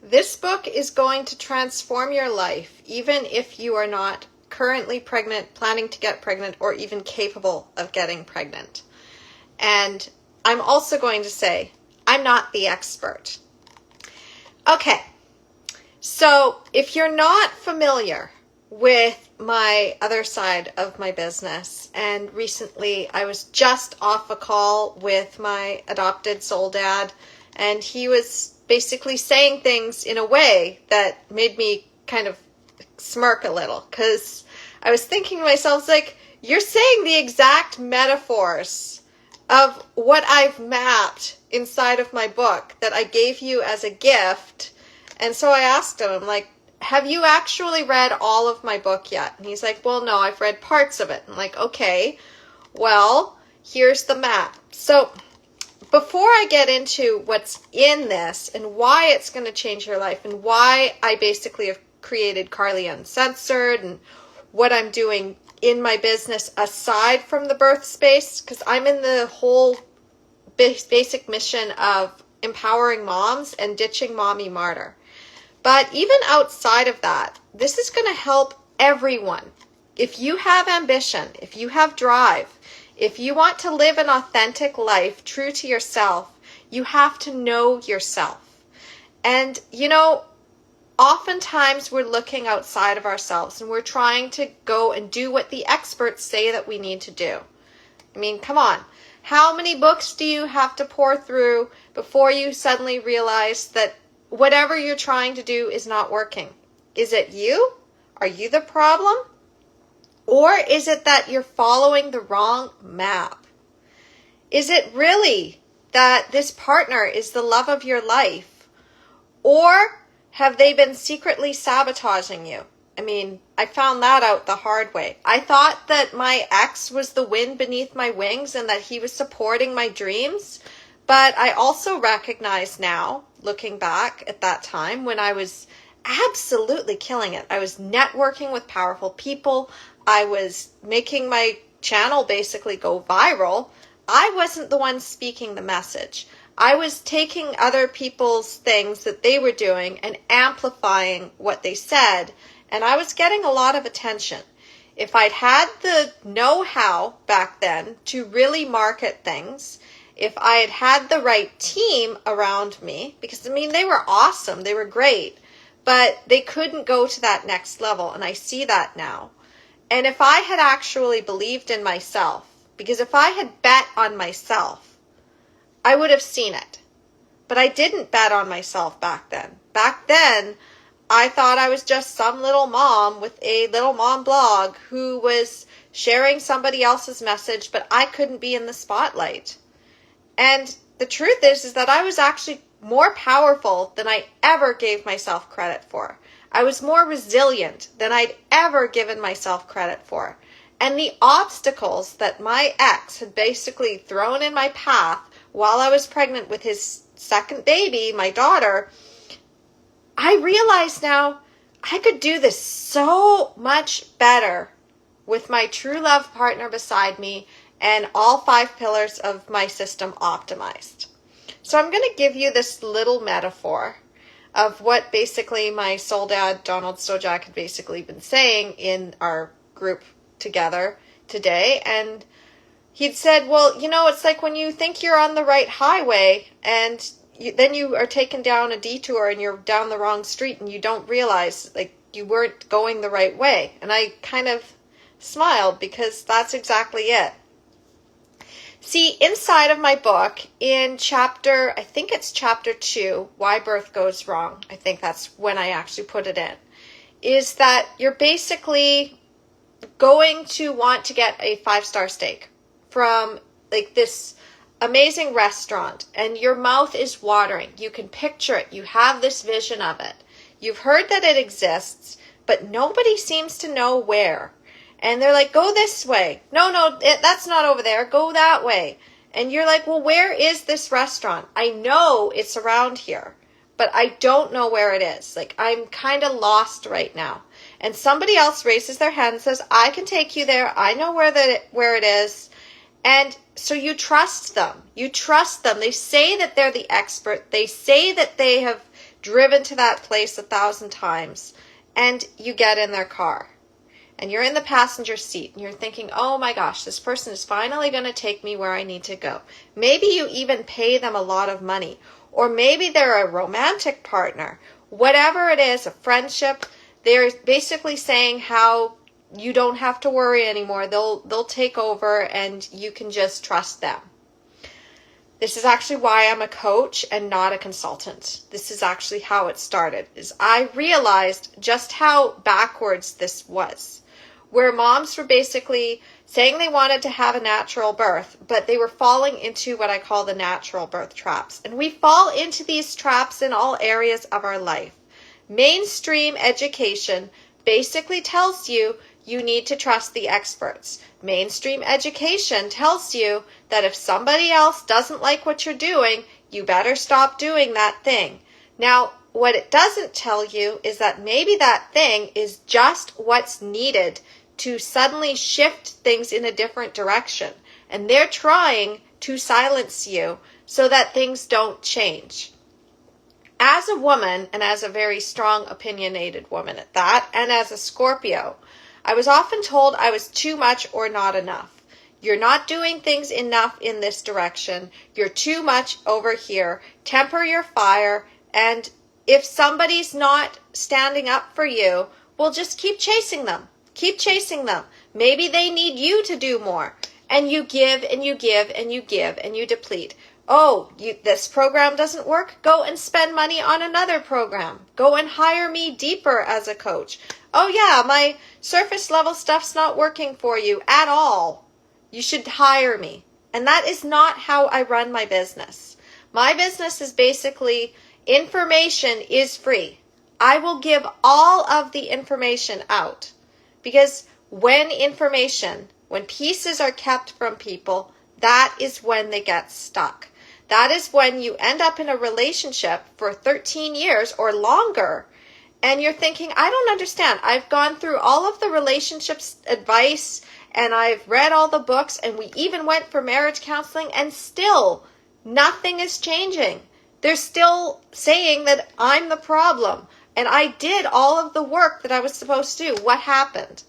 This book is going to transform your life, even if you are not currently pregnant, planning to get pregnant, or even capable of getting pregnant. And I'm also going to say, I'm not the expert. Okay, so if you're not familiar with my other side of my business, and recently I was just off a call with my adopted soul dad, and he was basically saying things in a way that made me kind of smirk a little, because I was thinking to myself, like, you're saying the exact metaphors of what I've mapped inside of my book that I gave you as a gift. And so I asked him, I'm like, have you actually read all of my book yet? And he's like, well, no, I've read parts of it. I'm like, okay, well, here's the map. So before I get into what's in this and why it's going to change your life and why I basically have created Carly Uncensored and what I'm doing in my business aside from the birth space, because I'm in the whole basic mission of empowering moms and ditching mommy martyr. But even outside of that, this is going to help everyone. If you have ambition, if you have drive, if you want to live an authentic life true to yourself, you have to know yourself. And, you know, oftentimes we're looking outside of ourselves and we're trying to go and do what the experts say that we need to do. I mean, come on. How many books do you have to pour through before you suddenly realize that whatever you're trying to do is not working? Is it you? Are you the problem? Or is it that you're following the wrong map? Is it really that this partner is the love of your life? Or have they been secretly sabotaging you? I mean, I found that out the hard way. I thought that my ex was the wind beneath my wings and that he was supporting my dreams. But I also recognize now, looking back at that time when I was absolutely killing it. I was networking with powerful people. I was making my channel basically go viral. I wasn't the one speaking the message. I was taking other people's things that they were doing and amplifying what they said, and I was getting a lot of attention. If I'd had the know-how back then to really market things, if I had had the right team around me, because I mean, they were awesome, they were great, but they couldn't go to that next level, and I see that now. And if I had actually believed in myself, because if I had bet on myself, I would have seen it. But I didn't bet on myself back then. Back then, I thought I was just some little mom with a little mom blog who was sharing somebody else's message, but I couldn't be in the spotlight. And the truth is that I was actually more powerful than I ever gave myself credit for. I was more resilient than I'd ever given myself credit for. And the obstacles that my ex had basically thrown in my path while I was pregnant with his second baby, my daughter, I realize now I could do this so much better with my true love partner beside me and all 5 pillars of my system optimized. So I'm going to give you this little metaphor of what basically my soul dad, Donald Stojak, had basically been saying in our group together today. And he'd said, well, you know, it's like when you think you're on the right highway and then you are taken down a detour and you're down the wrong street and you don't realize like you weren't going the right way. And I kind of smiled because that's exactly it. See, inside of my book, in chapter, I think it's chapter 2, Why Birth Goes Wrong, I think that's when I actually put it in, is that you're basically going to want to get a 5-star steak from like this amazing restaurant, and your mouth is watering. You can picture it. You have this vision of it. You've heard that it exists, but nobody seems to know where. And they're like, go this way. No, that's not over there. Go that way. And you're like, well, where is this restaurant? I know it's around here, but I don't know where it is. Like, I'm kind of lost right now. And somebody else raises their hand and says, I can take you there. I know where it is. And so you trust them. You trust them. They say that they're the expert. They say that they have driven to that place 1,000 times, and you get in their car. And you're in the passenger seat and you're thinking, oh my gosh, this person is finally going to take me where I need to go. Maybe you even pay them a lot of money. Or maybe they're a romantic partner. Whatever it is, a friendship, they're basically saying how you don't have to worry anymore. They'll take over and you can just trust them. This is actually why I'm a coach and not a consultant. This is actually how it started. Is I realized just how backwards this was. Where moms were basically saying they wanted to have a natural birth, but they were falling into what I call the natural birth traps. And we fall into these traps in all areas of our life. Mainstream education basically tells you you need to trust the experts. Mainstream education tells you that if somebody else doesn't like what you're doing, you better stop doing that thing. Now, what it doesn't tell you is that maybe that thing is just what's needed to suddenly shift things in a different direction. And they're trying to silence you so that things don't change. As a woman, and as a very strong opinionated woman at that, and as a Scorpio, I was often told I was too much or not enough. You're not doing things enough in this direction. You're too much over here. Temper your fire. And if somebody's not standing up for you, well, just keep chasing them. Keep chasing them. Maybe they need you to do more. And you give and you give and you give and you deplete. Oh, this program doesn't work? Go and spend money on another program. Go and hire me deeper as a coach. Oh yeah, my surface level stuff's not working for you at all. You should hire me. And that is not how I run my business. My business is basically information is free. I will give all of the information out. Because when pieces are kept from people, that is when they get stuck. That is when you end up in a relationship for 13 years or longer, and you're thinking, I don't understand. I've gone through all of the relationships advice, and I've read all the books, and we even went for marriage counseling, and still nothing is changing. They're still saying that I'm the problem, and I did all of the work that I was supposed to do. What happened?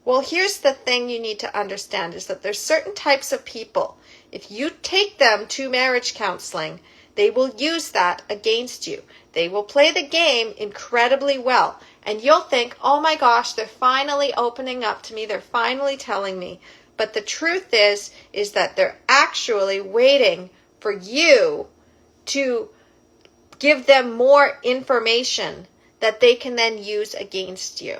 Well, here's the thing you need to understand is that there's certain types of people. If you take them to marriage counseling, they will use that against you. They will play the game incredibly well. And you'll think, oh my gosh, they're finally opening up to me. They're finally telling me. But the truth is that they're actually waiting for you to give them more information that they can then use against you.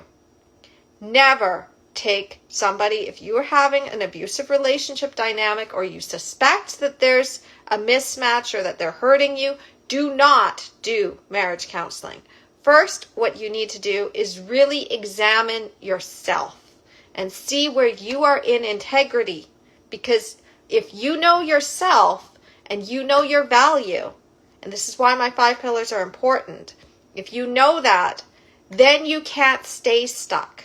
Never take somebody, if you are having an abusive relationship dynamic or you suspect that there's a mismatch or that they're hurting you, do not do marriage counseling. First, what you need to do is really examine yourself and see where you are in integrity. Because if you know yourself and you know your value, and this is why my 5 pillars are important, if you know that, then you can't stay stuck.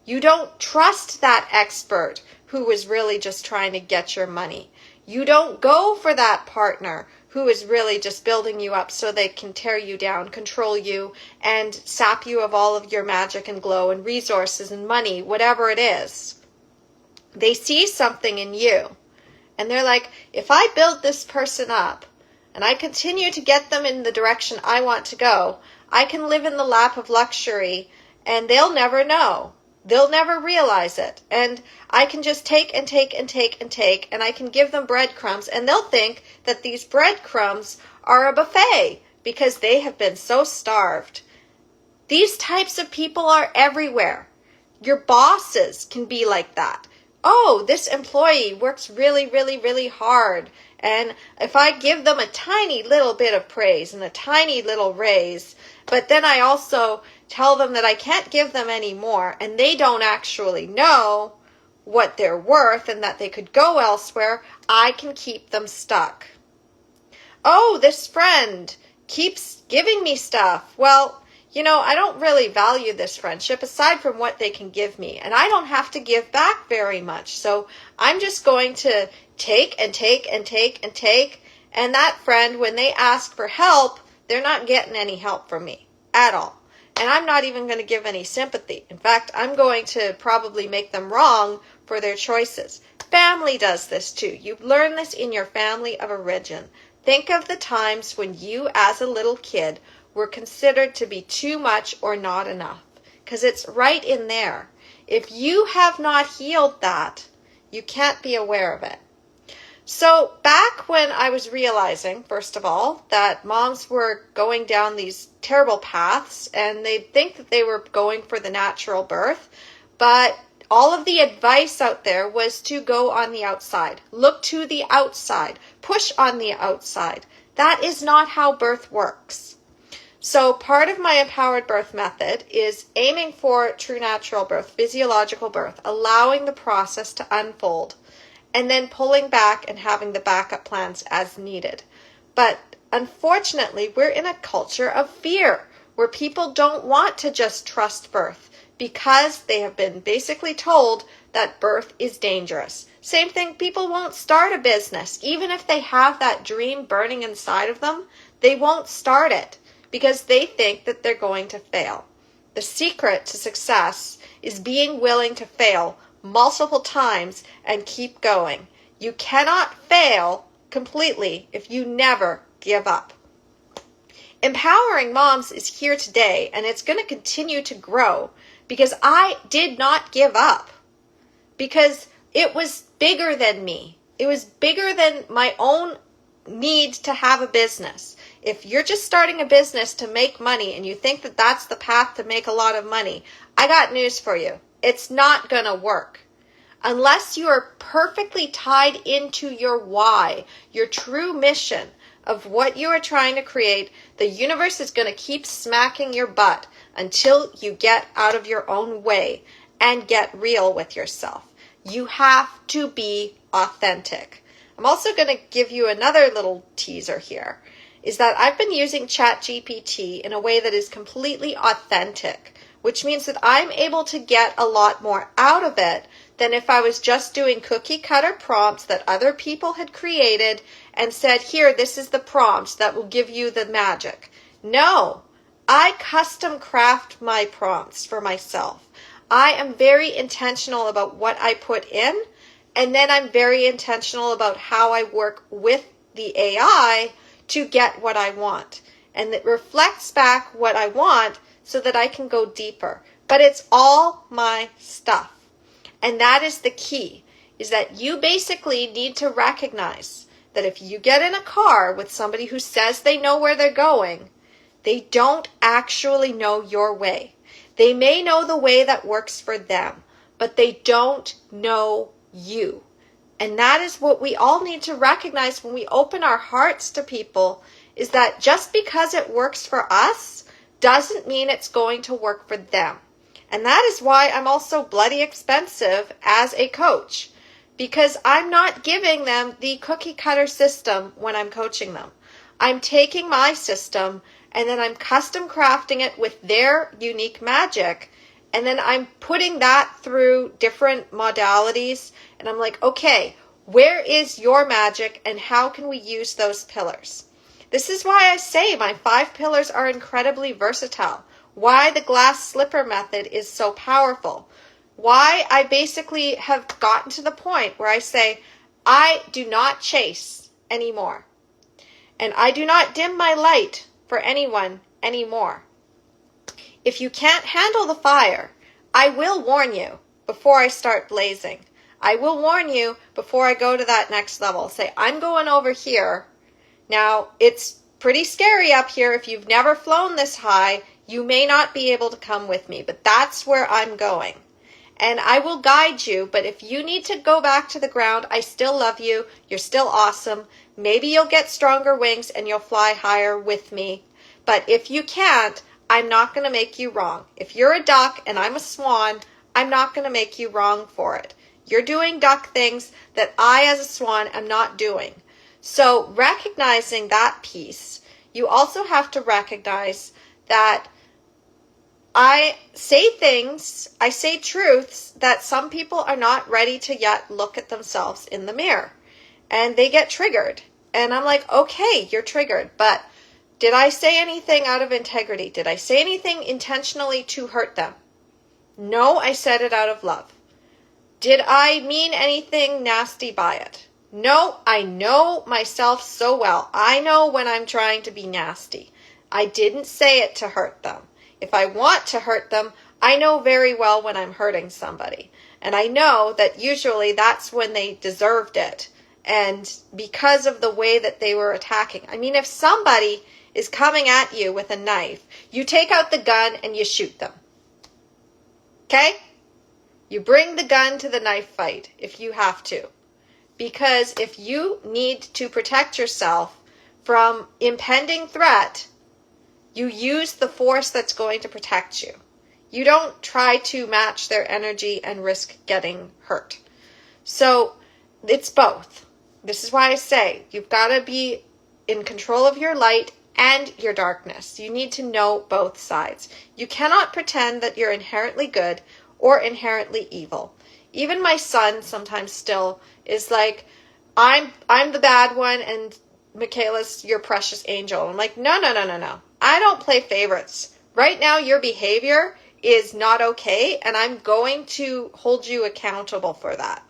You don't trust that expert who is really just trying to get your money. You don't go for that partner who is really just building you up so they can tear you down, control you, and sap you of all of your magic and glow and resources and money, whatever it is. They see something in you, and they're like, if I build this person up and I continue to get them in the direction I want to go, I can live in the lap of luxury and they'll never know. They'll never realize it. And I can just take and take and take and take, and I can give them breadcrumbs, and they'll think that these breadcrumbs are a buffet because they have been so starved. These types of people are everywhere. Your bosses can be like that. Oh, this employee works really, really, really hard. And if I give them a tiny little bit of praise and a tiny little raise, but then I also tell them that I can't give them any more, and they don't actually know what they're worth and that they could go elsewhere, I can keep them stuck. Oh, this friend keeps giving me stuff. Well, I don't really value this friendship aside from what they can give me, and I don't have to give back very much. So I'm just going to take and take and take and take, and that friend, when they ask for help, they're not getting any help from me at all. And I'm not even going to give any sympathy. In fact, I'm going to probably make them wrong for their choices. Family does this too. You learn this in your family of origin. Think of the times when you, as a little kid, were considered to be too much or not enough, because it's right in there. If you have not healed that, you can't be aware of it. So back when I was realizing, first of all, that moms were going down these terrible paths and they'd think that they were going for the natural birth, but all of the advice out there was to go on the outside, look to the outside, push on the outside. That is not how birth works. So part of my empowered birth method is aiming for true natural birth, physiological birth, allowing the process to unfold, and then pulling back and having the backup plans as needed. But unfortunately, we're in a culture of fear where people don't want to just trust birth because they have been basically told that birth is dangerous. Same thing, people won't start a business. Even if they have that dream burning inside of them, they won't start it because they think that they're going to fail. The secret to success is being willing to fail multiple times and keep going. You cannot fail completely if you never give up. Empowering Moms is here today, and it's going to continue to grow because I did not give up, because it was bigger than me. It was bigger than my own need to have a business. If you're just starting a business to make money and you think that that's the path to make a lot of money, I got news for you. It's not going to work. Unless you are perfectly tied into your why, your true mission of what you are trying to create, the universe is going to keep smacking your butt until you get out of your own way and get real with yourself. You have to be authentic. I'm also going to give you another little teaser here, is that I've been using ChatGPT in a way that is completely authentic, which means that I'm able to get a lot more out of it than if I was just doing cookie cutter prompts that other people had created and said, here, this is the prompt that will give you the magic. No, I custom craft my prompts for myself. I am very intentional about what I put in, and then I'm very intentional about how I work with the AI to get what I want. And it reflects back what I want so that I can go deeper. But it's all my stuff. And that is the key, is that you basically need to recognize that if you get in a car with somebody who says they know where they're going, they don't actually know your way. They may know the way that works for them, but they don't know you. And that is what we all need to recognize when we open our hearts to people, is that just because it works for us doesn't mean it's going to work for them. And that is why I'm also bloody expensive as a coach, because I'm not giving them the cookie cutter system when I'm coaching them. I'm taking my system and then I'm custom crafting it with their unique magic. And then I'm putting that through different modalities. And I'm like, okay, where is your magic and how can we use those pillars? This is why I say my 5 pillars are incredibly versatile. Why the glass slipper method is so powerful. Why I basically have gotten to the point where I say, I do not chase anymore. And I do not dim my light for anyone anymore. If you can't handle the fire, I will warn you before I start blazing. I will warn you before I go to that next level. Say, I'm going over here. Now, it's pretty scary up here. If you've never flown this high, you may not be able to come with me, but that's where I'm going. And I will guide you, but if you need to go back to the ground, I still love you. You're still awesome. Maybe you'll get stronger wings and you'll fly higher with me. But if you can't, I'm not going to make you wrong. If you're a duck and I'm a swan, I'm not going to make you wrong for it. You're doing duck things that I as a swan am not doing. So recognizing that piece, you also have to recognize that I say things, I say truths that some people are not ready to yet look at themselves in the mirror. And they get triggered. And I'm like, okay, you're triggered, but Did I say anything out of integrity? Did I say anything intentionally to hurt them? No, I said it out of love. Did I mean anything nasty by it? No, I know myself so well. I know when I'm trying to be nasty. I didn't say it to hurt them. If I want to hurt them, I know very well when I'm hurting somebody. And I know that usually that's when they deserved it. And because of the way that they were attacking. I mean, if somebody is coming at you with a knife, you take out the gun and you shoot them. Okay? You bring the gun to the knife fight if you have to. Because if you need to protect yourself from impending threat, you use the force that's going to protect you. You don't try to match their energy and risk getting hurt. So it's both. This is why I say you've got to be in control of your light and your darkness. You need to know both sides. You cannot pretend that you're inherently good or inherently evil. Even my son sometimes still is like, I'm the bad one and Michaela's your precious angel. I'm like, no. I don't play favorites. Right now your behavior is not okay and I'm going to hold you accountable for that.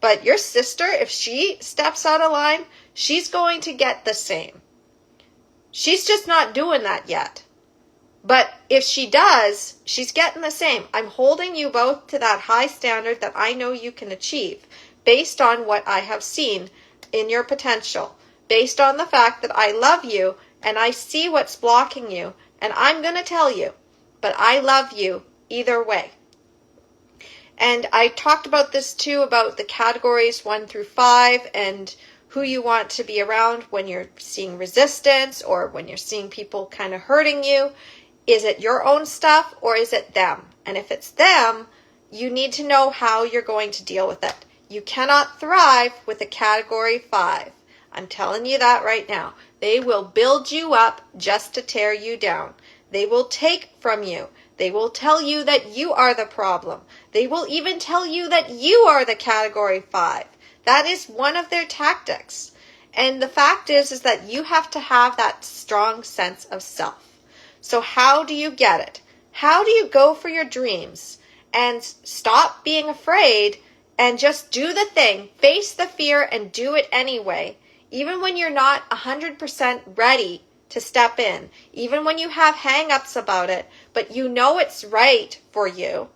But your sister, if she steps out of line, she's going to get the same. She's just not doing that yet. But if she does, she's getting the same. I'm holding you both to that high standard that I know you can achieve based on what I have seen in your potential, based on the fact that I love you and I see what's blocking you and I'm going to tell you, but I love you either way. And I talked about this too, about the categories 1 through 5 and who you want to be around when you're seeing resistance or when you're seeing people kind of hurting you. Is it your own stuff or is it them? And if it's them, you need to know how you're going to deal with it. You cannot thrive with a category 5. I'm telling you that right now. They will build you up just to tear you down. They will take from you. They will tell you that you are the problem. They will even tell you that you are the category 5. That is one of their tactics. And the fact is that you have to have that strong sense of self. So how do you get it? How do you go for your dreams and stop being afraid and just do the thing, face the fear and do it anyway, even when you're not 100% ready to step in, even when you have hang-ups about it, but you know it's right for you?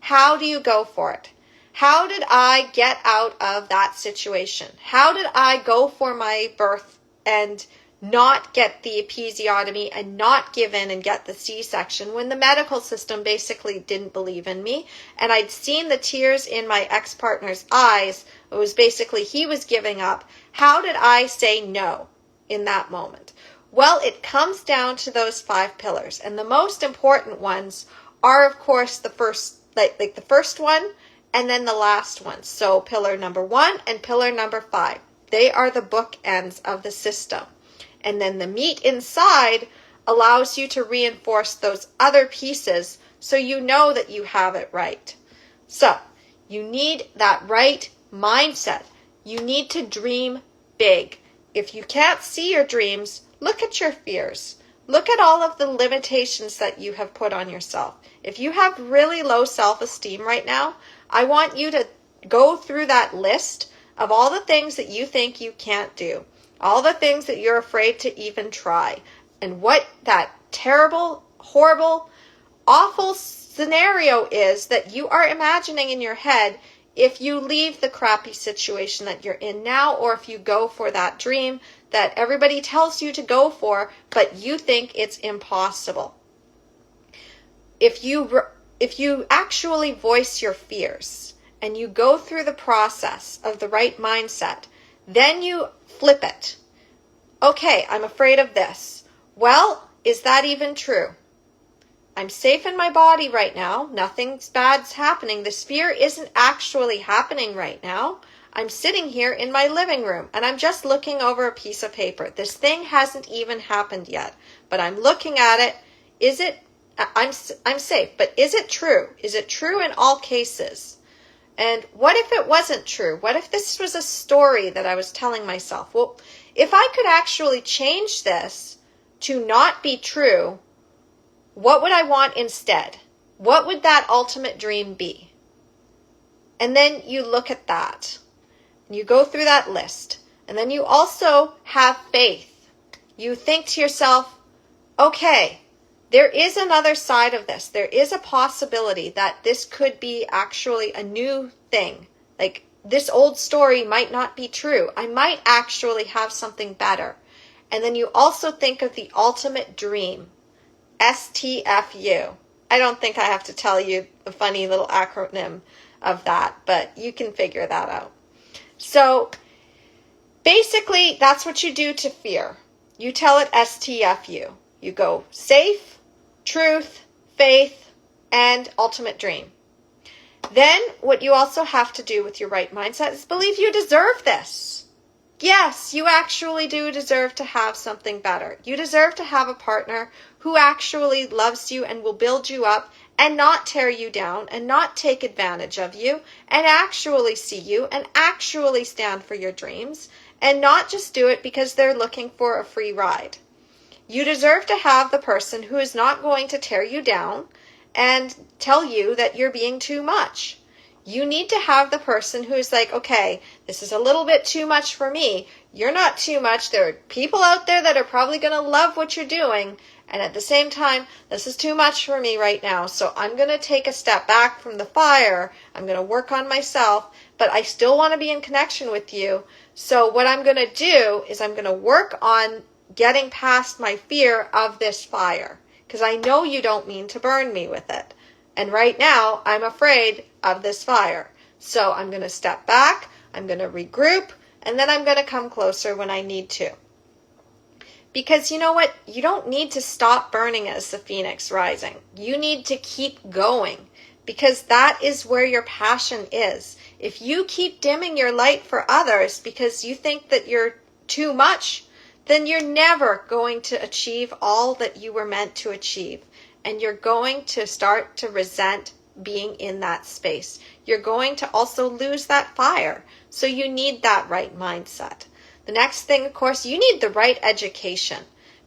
How do you go for it? How did I get out of that situation? How did I go for my birth and not get the episiotomy and not give in and get the C-section when the medical system basically didn't believe in me? And I'd seen the tears in my ex-partner's eyes. It was basically he was giving up. How did I say no in that moment? Well, it comes down to those 5 pillars. And the most important ones are, of course, the first, like the first one and then the last one. So pillar number 1 and pillar number 5. They are the bookends of the system. And then the meat inside allows you to reinforce those other pieces so you know that you have it right. So you need that right mindset. You need to dream big. If you can't see your dreams, look at your fears. Look at all of the limitations that you have put on yourself. If you have really low self-esteem right now, I want you to go through that list of all the things that you think you can't do, all the things that you're afraid to even try, and what that terrible, horrible, awful scenario is that you are imagining in your head if you leave the crappy situation that you're in now, or if you go for that dream that everybody tells you to go for, but you think it's impossible. If you actually voice your fears and you go through the process of the right mindset, then you flip it. Okay, I'm afraid of this. Well, is that even true? I'm safe in my body right now. Nothing bad's happening. This fear isn't actually happening right now. I'm sitting here in my living room and I'm just looking over a piece of paper. This thing hasn't even happened yet, but I'm looking at it. Is it, I'm safe, but is it true? Is it true in all cases? And what if it wasn't true? What if this was a story that I was telling myself? Well, if I could actually change this to not be true, what would I want instead? What would that ultimate dream be? And then you look at that. You go through that list. And then you also have faith. You think to yourself, okay, there is another side of this. There is a possibility that this could be actually a new thing. Like, this old story might not be true. I might actually have something better. And then you also think of the ultimate dream, STFU. I don't think I have to tell you the funny little acronym of that, but you can figure that out. So basically, that's what you do to fear. You tell it STFU. You go safe, truth, faith, and ultimate dream. Then what you also have to do with your right mindset is believe you deserve this. Yes, you actually do deserve to have something better. You deserve to have a partner who actually loves you and will build you up and not tear you down and not take advantage of you and actually see you and actually stand for your dreams and not just do it because they're looking for a free ride. You deserve to have the person who is not going to tear you down and tell you that you're being too much. You need to have the person who is like, okay, this is a little bit too much for me. You're not too much. There are people out there that are probably going to love what you're doing. And at the same time, this is too much for me right now. So I'm going to take a step back from the fire. I'm going to work on myself, but I still want to be in connection with you. So what I'm going to do is I'm going to work on getting past my fear of this fire, because I know you don't mean to burn me with it. And right now, I'm afraid of this fire. So I'm going to step back, I'm going to regroup, and then I'm going to come closer when I need to. Because you know what? You don't need to stop burning as the phoenix rising. You need to keep going, because that is where your passion is. If you keep dimming your light for others because you think that you're too much, then you're never going to achieve all that you were meant to achieve. And you're going to start to resent being in that space. You're going to also lose that fire. So you need that right mindset. The next thing, of course, you need the right education.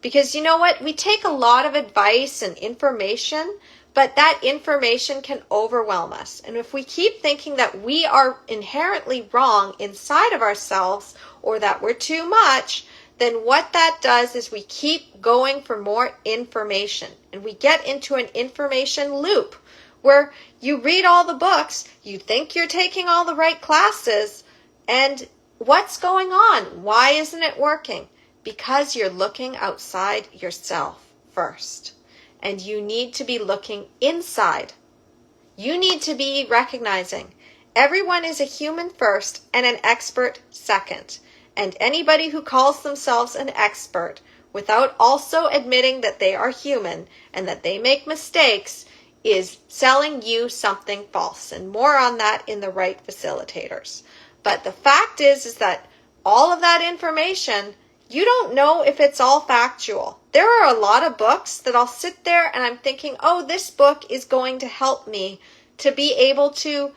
Because you know what? We take a lot of advice and information, but that information can overwhelm us. And if we keep thinking that we are inherently wrong inside of ourselves or that we're too much, then what that does is we keep going for more information. And we get into an information loop where you read all the books, you think you're taking all the right classes, and what's going on? Why isn't it working? Because you're looking outside yourself first. And you need to be looking inside. You need to be recognizing everyone is a human first and an expert second. And anybody who calls themselves an expert without also admitting that they are human and that they make mistakes is selling you something false. And more on that in the right facilitators. But the fact is that all of that information, you don't know if it's all factual. There are a lot of books that I'll sit there and I'm thinking, oh, this book is going to help me to be able to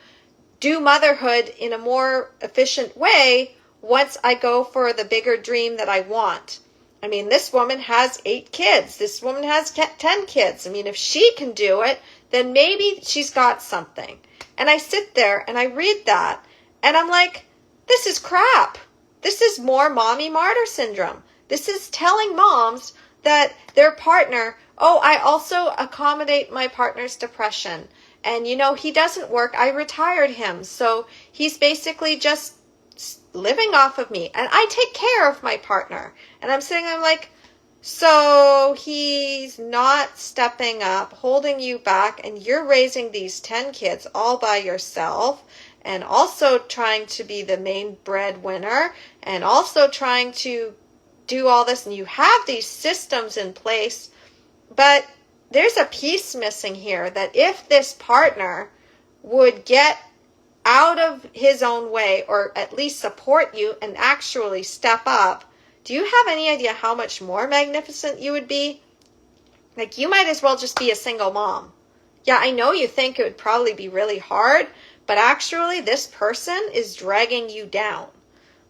do motherhood in a more efficient way once I go for the bigger dream that I want. I mean, this woman has 8 kids. This woman has 10 kids. I mean, if she can do it, then maybe she's got something. And I sit there and I read that and I'm like, this is crap. This is more mommy martyr syndrome. This is telling moms that their partner, oh, I also accommodate my partner's depression. And you know, he doesn't work. I retired him. So he's basically just living off of me. And I take care of my partner. And I'm sitting, I'm like, so he's not stepping up, holding you back, and you're raising these 10 kids all by yourself, and also trying to be the main breadwinner, and also trying to do all this, and you have these systems in place, but there's a piece missing here that if this partner would get out of his own way, or at least support you and actually step up, do you have any idea how much more magnificent you would be? Like, you might as well just be a single mom. Yeah, I know you think it would probably be really hard, but actually this person is dragging you down.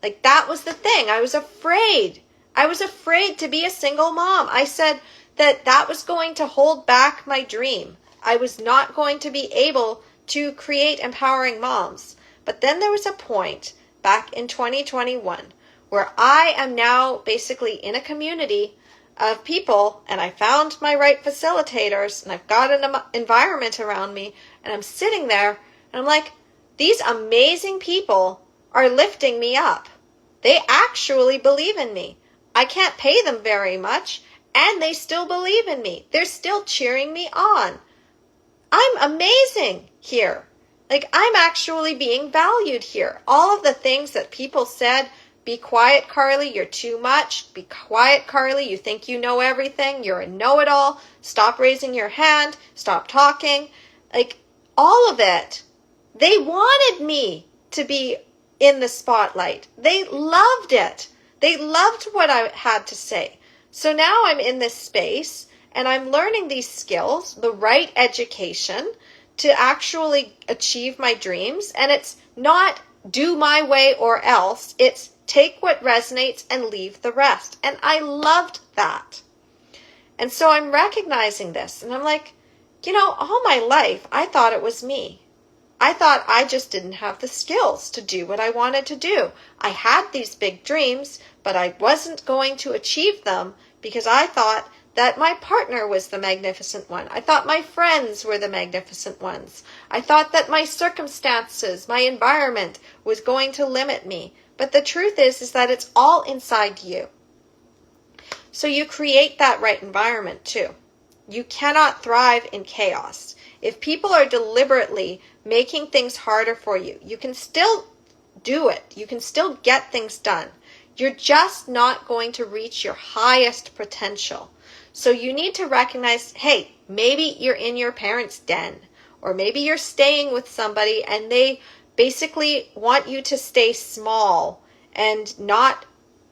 Like, that was the thing. I was afraid. I was afraid to be a single mom. I said that was going to hold back my dream. I was not going to be able to create empowering moms. But then there was a point back in 2021 where I am now basically in a community of people, and I found my right facilitators, and I've got an environment around me, and I'm sitting there, and I'm like, these amazing people are lifting me up. They actually believe in me. I can't pay them very much, and they still believe in me. They're still cheering me on. I'm amazing here. Like, I'm actually being valued here. All of the things that people said, be quiet, Carly, you're too much. Be quiet, Carly, you think you know everything. You're a know-it-all. Stop raising your hand. Stop talking. Like, all of it. They wanted me to be in the spotlight. They loved it. They loved what I had to say. So now I'm in this space and I'm learning these skills, the right education to actually achieve my dreams. And it's not do my way or else. It's take what resonates and leave the rest. And I loved that. And so I'm recognizing this and I'm like, all my life I thought it was me. I thought I just didn't have the skills to do what I wanted to do. I had these big dreams, but I wasn't going to achieve them because I thought that my partner was the magnificent one. I thought my friends were the magnificent ones. I thought that my circumstances, my environment was going to limit me. But the truth is that it's all inside you. So you create that right environment too. You cannot thrive in chaos. If people are deliberately making things harder for you, you can still do it. You can still get things done. You're just not going to reach your highest potential. So you need to recognize, hey, maybe you're in your parents' den, or maybe you're staying with somebody and they basically want you to stay small and not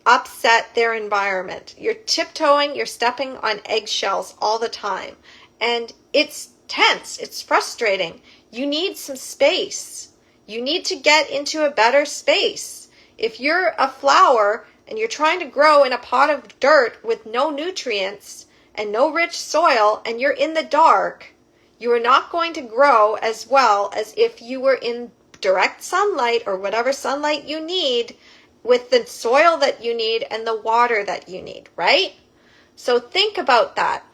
upset their environment. You're tiptoeing, you're stepping on eggshells all the time. And it's tense, it's frustrating. You need some space. You need to get into a better space. If you're a flower and you're trying to grow in a pot of dirt with no nutrients and no rich soil and you're in the dark, you are not going to grow as well as if you were in direct sunlight or whatever sunlight you need with the soil that you need and the water that you need, right? So think about that.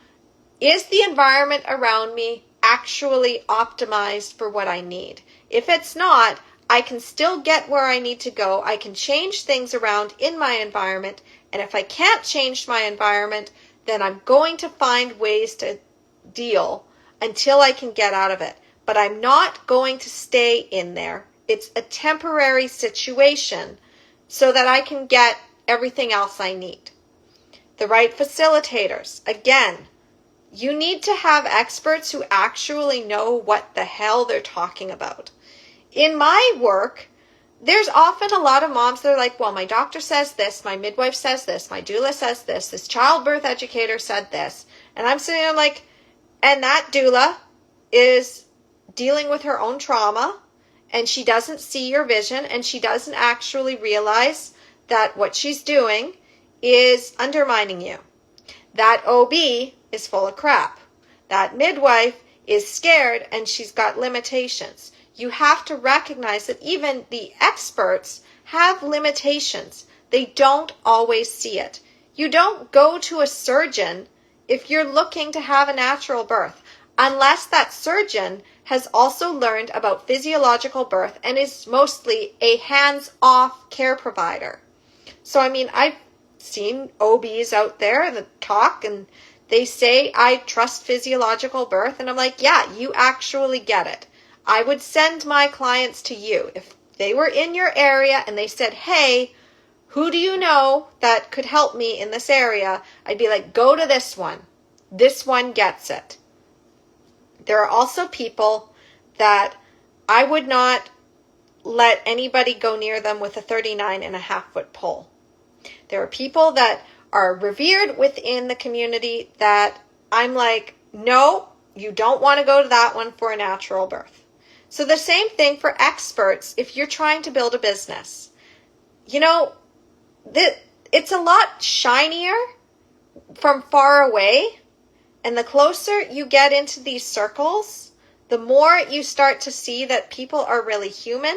Is the environment around me actually optimized for what I need? If it's not, I can still get where I need to go. I can change things around in my environment. And if I can't change my environment, then I'm going to find ways to deal until I can get out of it. But I'm not going to stay in there. It's a temporary situation so that I can get everything else I need. The right facilitators. Again, you need to have experts who actually know what the hell they're talking about. In my work, there's often a lot of moms that are like, well, my doctor says this, my midwife says this, my doula says this childbirth educator said this. And I'm sitting there like, and that doula is dealing with her own trauma and she doesn't see your vision and she doesn't actually realize that what she's doing is undermining you. That OB is full of crap. That midwife is scared and she's got limitations. You have to recognize that even the experts have limitations. They don't always see it. You don't go to a surgeon if you're looking to have a natural birth, unless that surgeon has also learned about physiological birth and is mostly a hands-off care provider. So, I've seen OBs out there that talk and they say, I trust physiological birth. And I'm like, yeah, you actually get it. I would send my clients to you. If they were in your area and they said, hey, who do you know that could help me in this area? I'd be like, go to this one. This one gets it. There are also people that I would not let anybody go near them with a 39.5-foot pole. There are people that are revered within the community that I'm like, no, you don't want to go to that one for a natural birth. So the same thing for experts if you're trying to build a business. it's a lot shinier from far away. And the closer you get into these circles, the more you start to see that people are really human.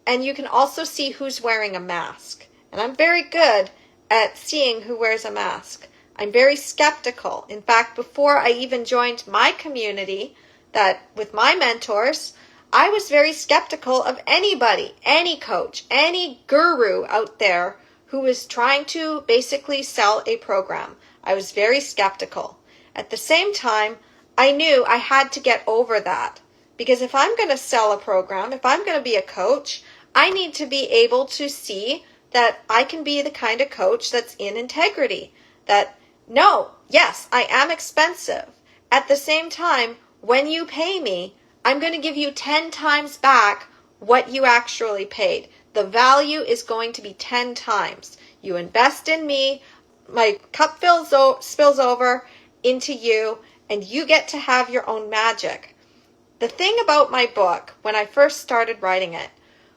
And you can also see who's wearing a mask. And I'm very good at seeing who wears a mask. I'm very skeptical. In fact, before I even joined my community, that with my mentors, I was very skeptical of anybody, any coach, any guru out there who was trying to basically sell a program. I was very skeptical. At the same time, I knew I had to get over that. Because if I'm going to sell a program, if I'm going to be a coach, I need to be able to see that I can be the kind of coach that's in integrity. That, no, yes, I am expensive. At the same time, when you pay me, I'm going to give you 10 times back what you actually paid. The value is going to be 10 times. You invest in me, my cup spills over into you, and you get to have your own magic. The thing about my book, when I first started writing it,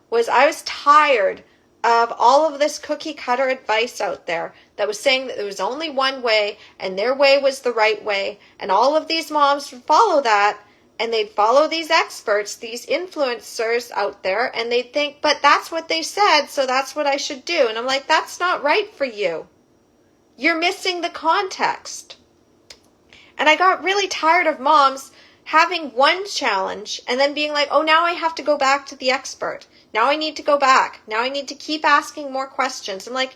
was I was tired of all of this cookie cutter advice out there that was saying that there was only one way and their way was the right way, and all of these moms would follow that, and they'd follow these experts, these influencers out there, and they'd think, but that's what they said, so that's what I should do. And I'm like, that's not right for you. You're missing the context. And I got really tired of moms having one challenge and then being like, oh, now I have to go back to the expert. Now I need to go back. Now I need to keep asking more questions. I'm like,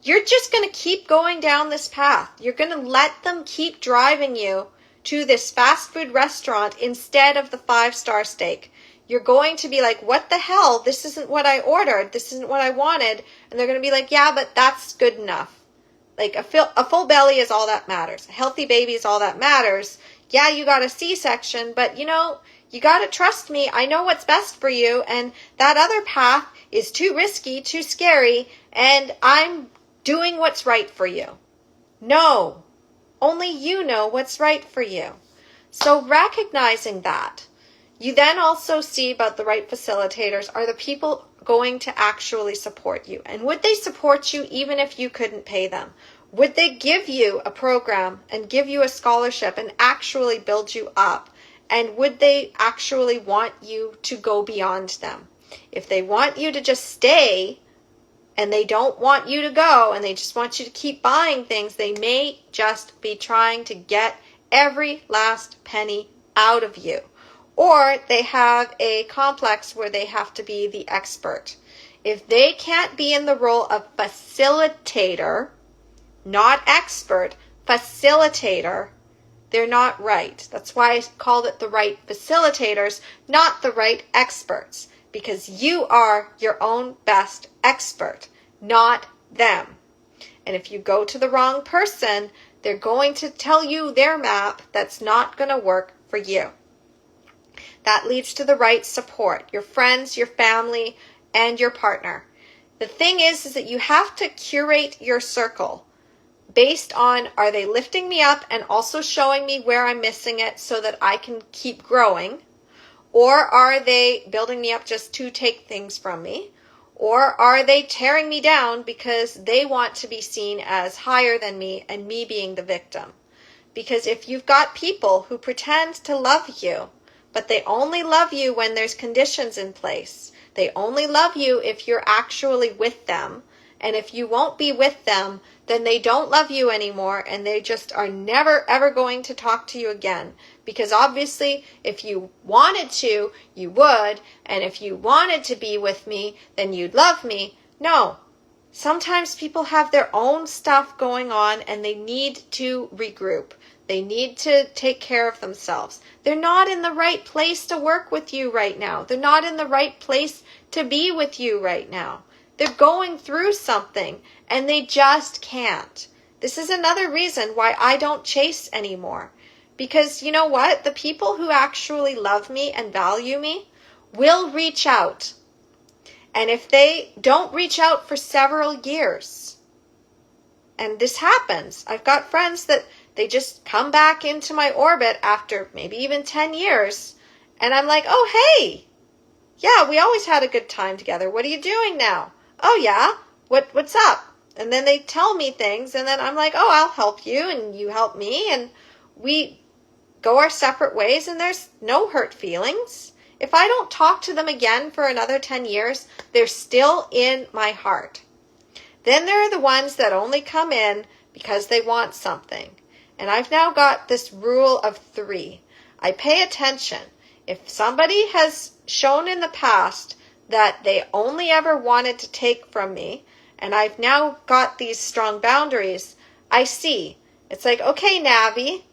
you're just going to keep going down this path. You're going to let them keep driving you to this fast food restaurant instead of the 5-star steak. You're going to be like, what the hell? This isn't what I ordered. This isn't what I wanted. And they're going to be like, yeah, but that's good enough. Like a full belly is all that matters. A healthy baby is all that matters. Yeah, you got a C-section, but you got to trust me. I know what's best for you, and that other path is too risky, too scary, and I'm doing what's right for you. No, only you know what's right for you. So recognizing that, you then also see about the right facilitators are the people going to actually support you. And would they support you even if you couldn't pay them? Would they give you a program and give you a scholarship and actually build you up? And would they actually want you to go beyond them? If they want you to just stay and they don't want you to go and they just want you to keep buying things, they may just be trying to get every last penny out of you. Or they have a complex where they have to be the expert. If they can't be in the role of facilitator, not expert, facilitator, they're not right. That's why I called it the right facilitators, not the right experts. Because you are your own best expert, not them. And if you go to the wrong person, they're going to tell you their map that's not going to work for you. That leads to the right support, your friends, your family, and your partner. The thing is that you have to curate your circle based on, are they lifting me up and also showing me where I'm missing it so that I can keep growing? Or are they building me up just to take things from me? Or are they tearing me down because they want to be seen as higher than me and me being the victim? Because if you've got people who pretend to love you, but they only love you when there's conditions in place. They only love you if you're actually with them. And if you won't be with them, then they don't love you anymore and they just are never ever going to talk to you again. Because obviously, if you wanted to, you would. And if you wanted to be with me, then you'd love me. No. Sometimes people have their own stuff going on and they need to regroup. They need to take care of themselves. They're not in the right place to work with you right now. They're not in the right place to be with you right now. They're going through something and they just can't. This is another reason why I don't chase anymore. Because you know what? The people who actually love me and value me will reach out. And if they don't reach out for several years, and this happens, I've got friends that they just come back into my orbit after maybe even 10 years. And I'm like, oh, hey, yeah, we always had a good time together. What are you doing now? Oh, yeah, what's up? And then they tell me things, and then I'm like, oh, I'll help you, and you help me, and we go our separate ways, and there's no hurt feelings. If I don't talk to them again for another 10 years, they're still in my heart. Then there are the ones that only come in because they want something. And I've now got this rule of 3. I pay attention. If somebody has shown in the past that they only ever wanted to take from me, and I've now got these strong boundaries, I see. It's like, okay, Navi,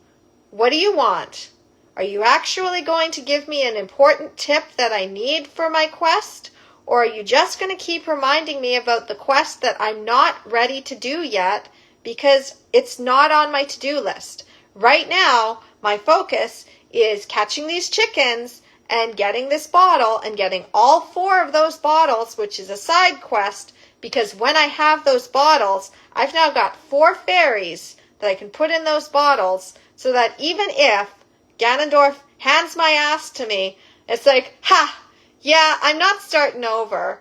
what do you want? Are you actually going to give me an important tip that I need for my quest? Or are you just going to keep reminding me about the quest that I'm not ready to do yet because it's not on my to-do list? Right now, my focus is catching these chickens and getting this bottle and getting all 4 of those bottles, which is a side quest, because when I have those bottles, I've now got 4 fairies that I can put in those bottles so that even if Ganondorf hands my ass to me, it's like, ha! Yeah, I'm not starting over.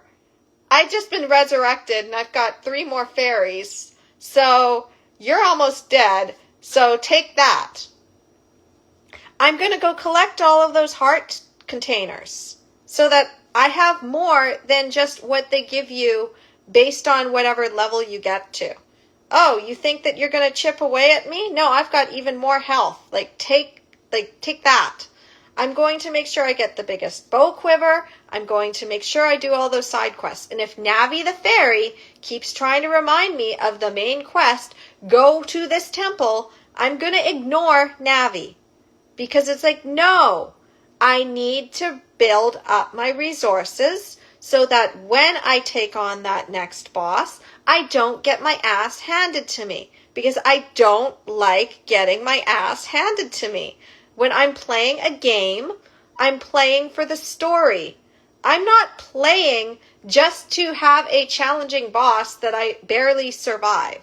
I've just been resurrected and I've got 3 more fairies. So you're almost dead. So take that. I'm going to go collect all of those heart containers so that I have more than just what they give you based on whatever level you get to. Oh, you think that you're going to chip away at me? No, I've got even more health. Take that. I'm going to make sure I get the biggest bow quiver. I'm going to make sure I do all those side quests. And if Navi the fairy keeps trying to remind me of the main quest, go to this temple, I'm going to ignore Navi. Because it's like, no, I need to build up my resources so that when I take on that next boss, I don't get my ass handed to me. Because I don't like getting my ass handed to me. When I'm playing a game, I'm playing for the story. I'm not playing just to have a challenging boss that I barely survive.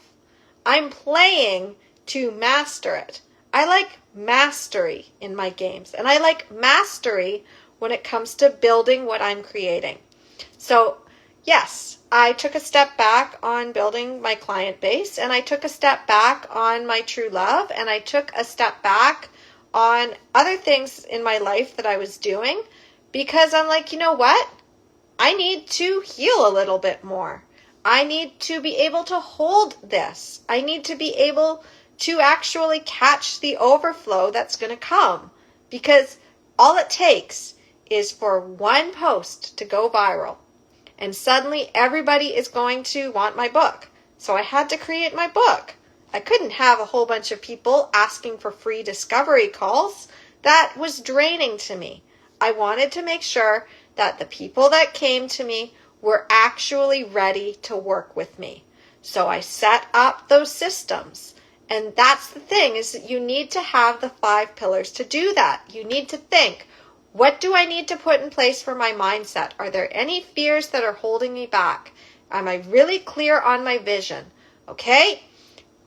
I'm playing to master it. I like mastery in my games, and I like mastery when it comes to building what I'm creating. So, yes, I took a step back on building my client base, and I took a step back on my true love, and I took a step back on other things in my life that I was doing because I'm like, you know what? I need to heal a little bit more. I need to be able to hold this. I need to be able to actually catch the overflow that's going to come because all it takes is for one post to go viral and suddenly everybody is going to want my book. So I had to create my book. I couldn't have a whole bunch of people asking for free discovery calls. That was draining to me. I wanted to make sure that the people that came to me were actually ready to work with me. So I set up those systems. And that's the thing, is that you need to have the 5 pillars to do that. You need to think, what do I need to put in place for my mindset? Are there any fears that are holding me back? Am I really clear on my vision? Okay?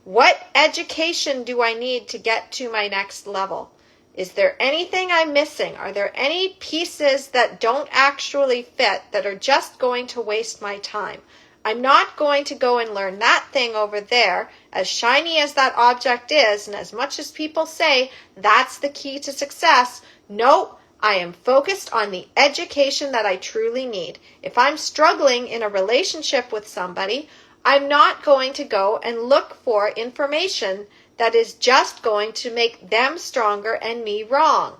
What education do I need to get to my next level? Is there anything I'm missing? Are there any pieces that don't actually fit that are just going to waste my time? I'm not going to go and learn that thing over there, as shiny as that object is, and as much as people say that's the key to success. Nope, I am focused on the education that I truly need. If I'm struggling in a relationship with somebody, I'm not going to go and look for information that is just going to make them stronger and me wrong.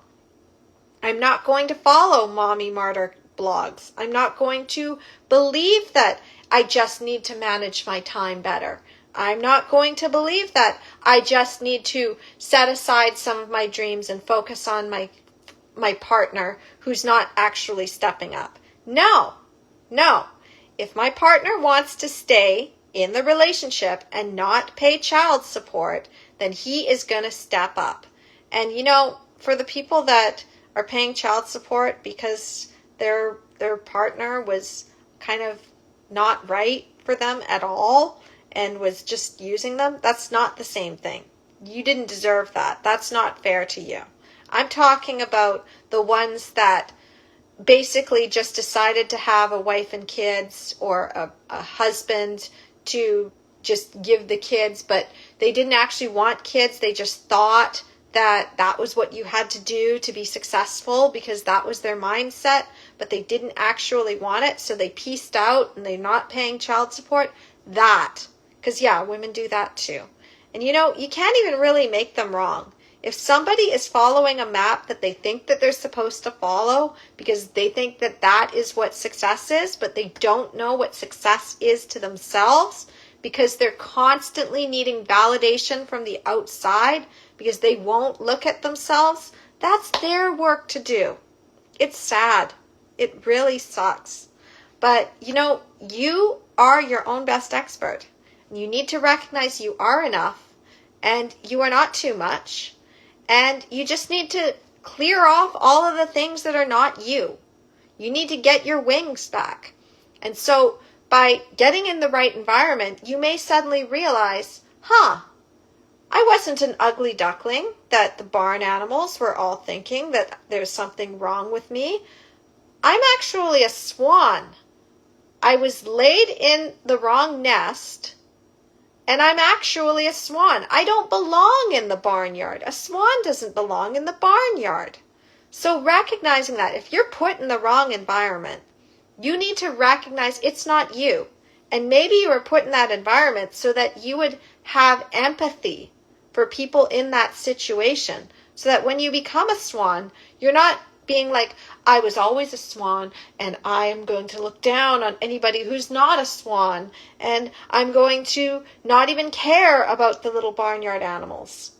I'm not going to follow mommy martyr blogs. I'm not going to believe that I just need to manage my time better. I'm not going to believe that I just need to set aside some of my dreams and focus on my partner who's not actually stepping up. No. If my partner wants to stay in the relationship and not pay child support, then he is going to step up. And for the people that are paying child support because their partner was kind of not right for them at all and was just using them, that's not the same thing. You didn't deserve that. That's not fair to you. I'm talking about the ones that basically just decided to have a wife and kids or a husband to just give the kids, but they didn't actually want kids. They just thought that that was what you had to do to be successful because that was their mindset, but they didn't actually want it. So they pieced out and they're not paying child support. That, because yeah, women do that too. And you know, you can't even really make them wrong. If somebody is following a map that they think that they're supposed to follow because they think that that is what success is, but they don't know what success is to themselves because they're constantly needing validation from the outside because they won't look at themselves, that's their work to do. It's sad. It really sucks. But you know, you are your own best expert. You need to recognize you are enough and you are not too much. And you just need to clear off all of the things that are not you. You need to get your wings back. And so by getting in the right environment, you may suddenly realize, I wasn't an ugly duckling that the barn animals were all thinking that there's something wrong with me. I'm actually a swan. I was laid in the wrong nest. And I'm actually a swan. I don't belong in the barnyard. A swan doesn't belong in the barnyard. So recognizing that if you're put in the wrong environment, you need to recognize it's not you. And maybe you were put in that environment so that you would have empathy for people in that situation. So that when you become a swan, you're not being like, I was always a swan and I am going to look down on anybody who's not a swan and I'm going to not even care about the little barnyard animals.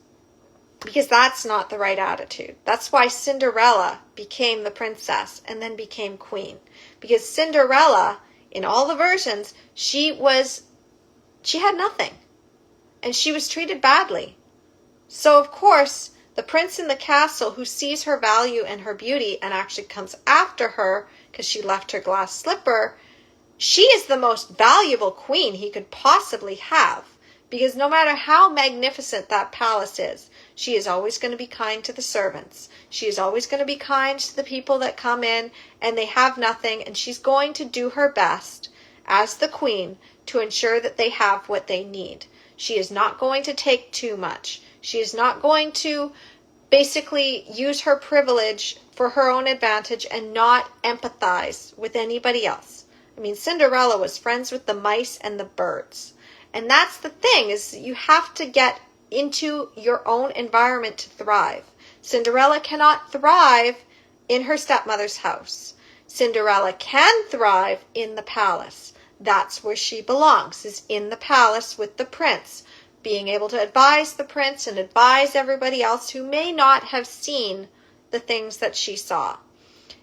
Because that's not the right attitude. That's why Cinderella became the princess and then became queen. Because Cinderella, in all the versions, she had nothing. And she was treated badly. So of course, the prince in the castle who sees her value and her beauty and actually comes after her because she left her glass slipper, she is the most valuable queen he could possibly have. Because no matter how magnificent that palace is, she is always going to be kind to the servants. She is always going to be kind to the people that come in and they have nothing. And she's going to do her best as the queen to ensure that they have what they need. She is not going to take too much. She is not going to basically use her privilege for her own advantage and not empathize with anybody else. I mean, Cinderella was friends with the mice and the birds. And that's the thing, is you have to get into your own environment to thrive. Cinderella cannot thrive in her stepmother's house. Cinderella can thrive in the palace. That's where she belongs, is in the palace with the prince, being able to advise the prince and advise everybody else who may not have seen the things that she saw.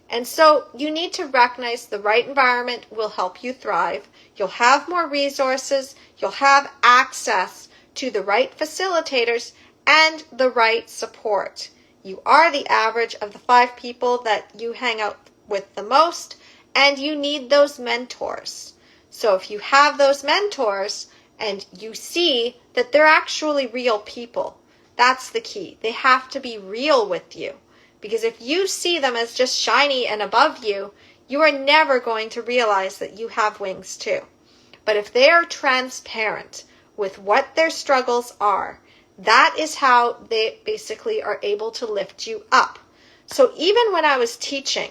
And so you need to recognize the right environment will help you thrive. You'll have more resources. You'll have access to the right facilitators and the right support. You are the average of the 5 people that you hang out with the most, and you need those mentors. So if you have those mentors and you see that they're actually real people, that's the key. They have to be real with you. Because if you see them as just shiny and above you, you are never going to realize that you have wings too. But if they are transparent with what their struggles are, that is how they basically are able to lift you up. So even when I was teaching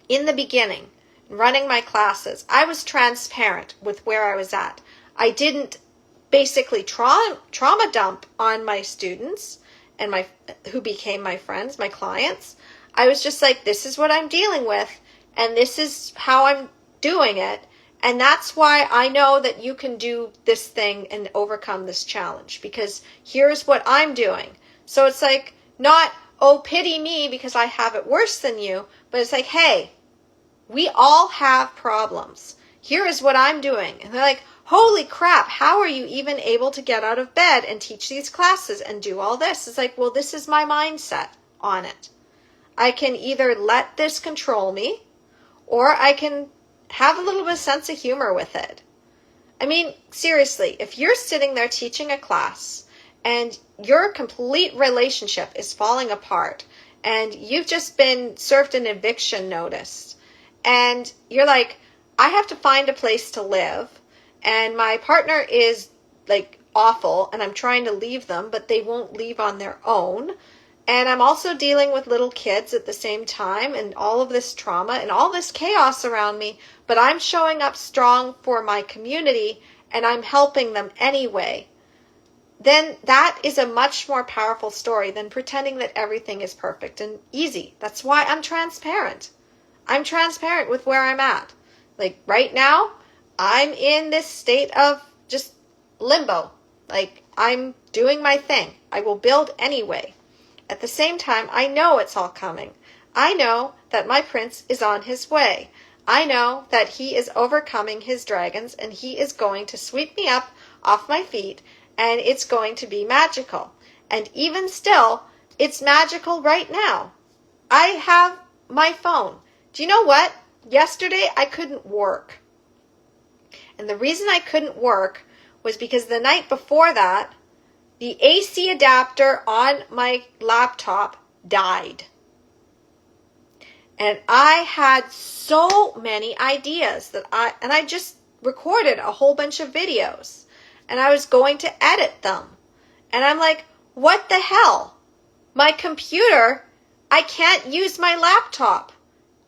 in the beginning, running my classes, I was transparent with where I was at. I didn't basically trauma dump on my students and who became my friends, my clients. I was just like, this is what I'm dealing with, and this is how I'm doing it. And that's why I know that you can do this thing and overcome this challenge, because here's what I'm doing. So it's like, not, oh, pity me because I have it worse than you, but it's like, hey, we all have problems. Here is what I'm doing. And they're like, holy crap, how are you even able to get out of bed and teach these classes and do all this? It's like, well, this is my mindset on it. I can either let this control me, or I can have a little bit of sense of humor with it. I mean, seriously, if you're sitting there teaching a class and your complete relationship is falling apart and you've just been served an eviction notice and you're like, I have to find a place to live, and my partner is like awful, and I'm trying to leave them, but they won't leave on their own. And I'm also dealing with little kids at the same time, and all of this trauma and all this chaos around me, but I'm showing up strong for my community and I'm helping them anyway. Then that is a much more powerful story than pretending that everything is perfect and easy. That's why I'm transparent. I'm transparent with where I'm at. Like right now, I'm in this state of just limbo. Like I'm doing my thing. I will build anyway. At the same time, I know it's all coming. I know that my prince is on his way. I know that he is overcoming his dragons and he is going to sweep me up off my feet, and it's going to be magical. And even still, it's magical right now. I have my phone. Do you know what? Yesterday I couldn't work. And the reason I couldn't work was because the night before that, the AC adapter on my laptop died. And I had so many ideas that I just recorded a whole bunch of videos. And I was going to edit them. And I'm like, what the hell? My computer, I can't use my laptop.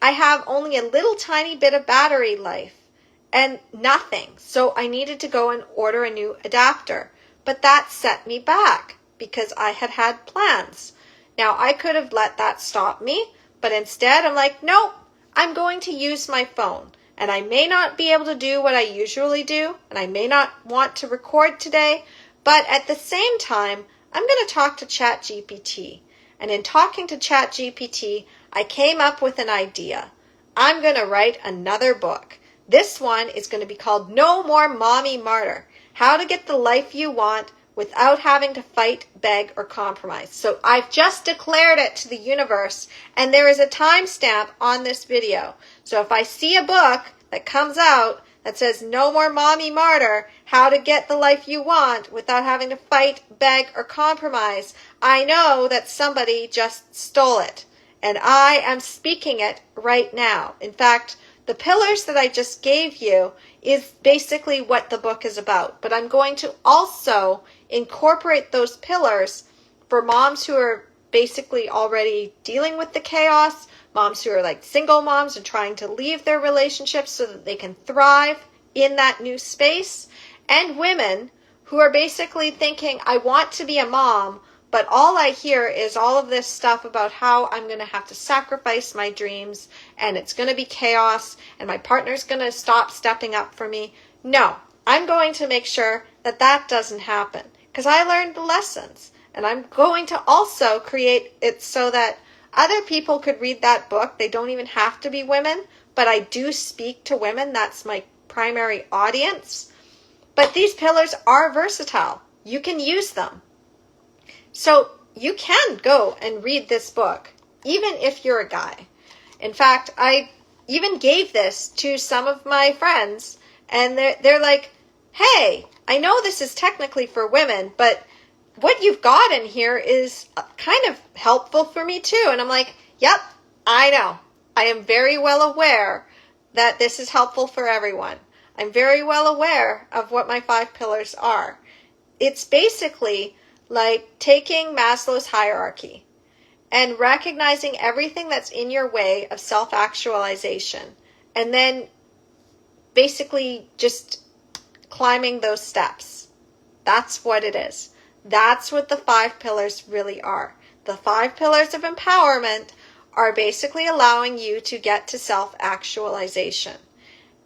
I have only a little tiny bit of battery life and nothing. So I needed to go and order a new adapter. But that set me back because I had plans. Now, I could have let that stop me, but instead I'm like, nope, I'm going to use my phone. And I may not be able to do what I usually do, and I may not want to record today, but at the same time, I'm going to talk to ChatGPT. And in talking to ChatGPT, I came up with an idea. I'm going to write another book. This one is going to be called No More Mommy Martyr. How to get the life you want without having to fight, beg, or compromise. So I've just declared it to the universe, and there is a timestamp on this video. So if I see a book that comes out that says No More Mommy Martyr, How to Get the Life You Want Without Having to Fight, Beg, or Compromise, I know that somebody just stole it. And I am speaking it right now. In fact, the pillars that I just gave you is basically what the book is about. But I'm going to also incorporate those pillars for moms who are basically already dealing with the chaos, moms who are like single moms and trying to leave their relationships so that they can thrive in that new space, and women who are basically thinking, I want to be a mom, but all I hear is all of this stuff about how I'm going to have to sacrifice my dreams and it's going to be chaos and my partner's going to stop stepping up for me. No, I'm going to make sure that that doesn't happen because I learned the lessons. And I'm going to also create it so that other people could read that book. They don't even have to be women, but I do speak to women. That's my primary audience. But these pillars are versatile. You can use them. So you can go and read this book, even if you're a guy. In fact, I even gave this to some of my friends, and they're like, hey, I know this is technically for women, but what you've got in here is kind of helpful for me too. And I'm like, yep, I know. I am very well aware that this is helpful for everyone. I'm very well aware of what my 5 pillars are. It's basically like taking Maslow's hierarchy and recognizing everything that's in your way of self-actualization, and then basically just climbing those steps. That's what it is. That's what the 5 pillars really are. The 5 pillars of empowerment are basically allowing you to get to self-actualization.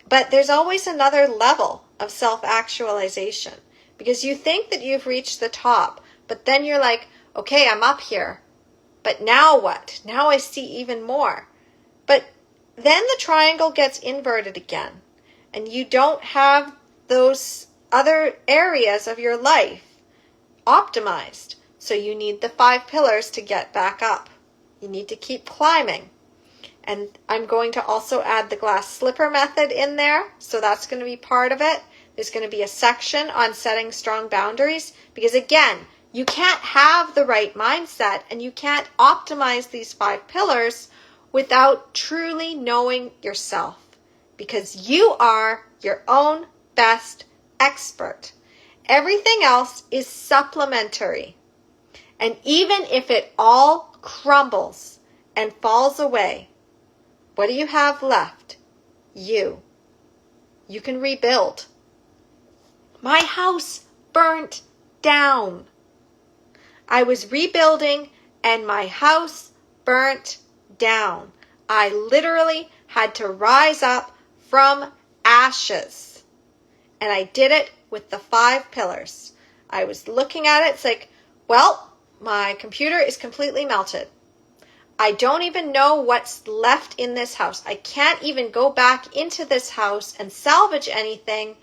But there's always another level of self-actualization because you think that you've reached the top, but then you're like, okay, I'm up here. But now what? Now I see even more. But then the triangle gets inverted again, and you don't have those other areas of your life optimized. So you need the 5 pillars to get back up. You need to keep climbing. And I'm going to also add the glass slipper method in there. So that's going to be part of it. There's going to be a section on setting strong boundaries because, again, you can't have the right mindset and you can't optimize these 5 pillars without truly knowing yourself, because you are your own best expert. Everything else is supplementary. And even if it all crumbles and falls away, what do you have left? You. You can rebuild. My house burnt down. I was rebuilding and my house burnt down. I literally had to rise up from ashes. And I did it with the 5 pillars. I was looking at it. It's like, well, my computer is completely melted. I don't even know what's left in this house. I can't even go back into this house and salvage anything